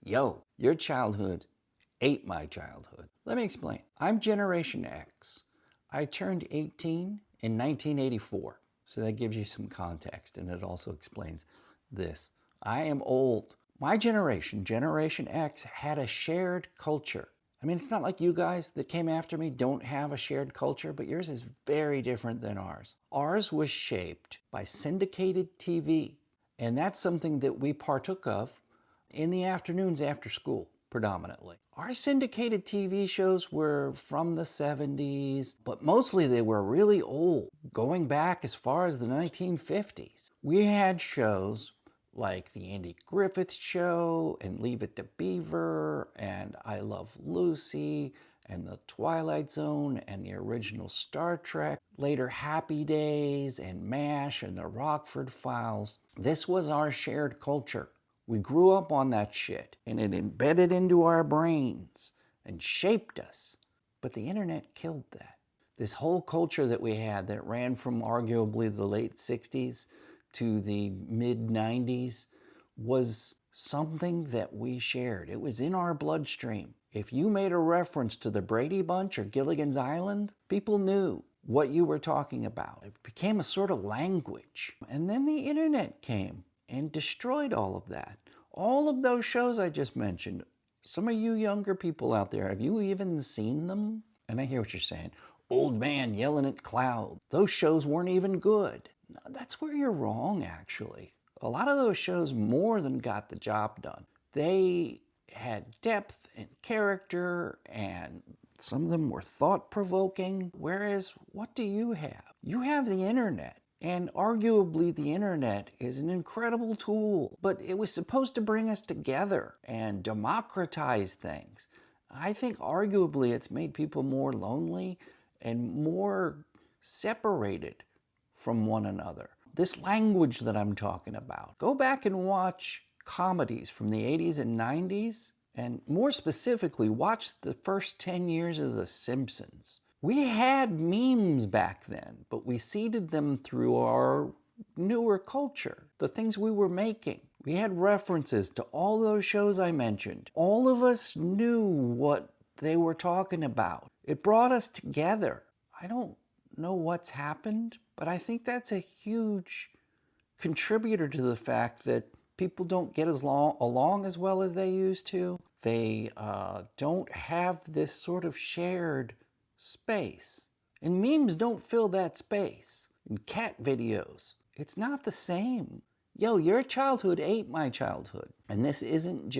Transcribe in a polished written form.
Yo, your childhood ate my childhood. Let me explain. I'm Generation X. I turned 18 in 1984. So that gives you some context, and it also explains this. I am old. My generation, Generation X, had a shared culture. I mean, it's not like you guys that came after me don't have a shared culture, but yours is very different than ours. Ours was shaped by syndicated TV, and that's something that we partook of in the afternoons after school, predominantly. Our syndicated TV shows were from the 70s, but mostly they were really old, going back as far as the 1950s. We had shows like The Andy Griffith Show and Leave It to Beaver and I Love Lucy and The Twilight Zone and the original Star Trek, later Happy Days and MASH and The Rockford Files. This was our shared culture. We grew up on that shit, and it embedded into our brains and shaped us. But the internet killed that. This whole culture that we had that ran from arguably the late 60s to the mid 90s was something that we shared. It was in our bloodstream. If you made a reference to the Brady Bunch or Gilligan's Island, people knew what you were talking about. It became a sort of language. And then the internet came and destroyed all of that. All of those shows I just mentioned, some of you younger people out there, have you even seen them? And I hear what you're saying. Old man yelling at clouds. Those shows weren't even good. No, that's where you're wrong, actually. A lot of those shows more than got the job done. They had depth and character, and some of them were thought-provoking. Whereas, what do you have? You have the internet. And arguably, the internet is an incredible tool, but it was supposed to bring us together and democratize things. I think arguably it's made people more lonely and more separated from one another. This language that I'm talking about, go back and watch comedies from the 80s and 90s, and more specifically, watch the first 10 years of The Simpsons. We had memes back then, but we seeded them through our newer culture, the things we were making. We had references to all those shows I mentioned. All of us knew what they were talking about. It brought us together. I don't know what's happened, but I think that's a huge contributor to the fact that people don't get along as well as they used to. They don't have this sort of shared space. And memes don't fill that space. And cat videos, it's not the same. Yo, your childhood ate my childhood. And this isn't just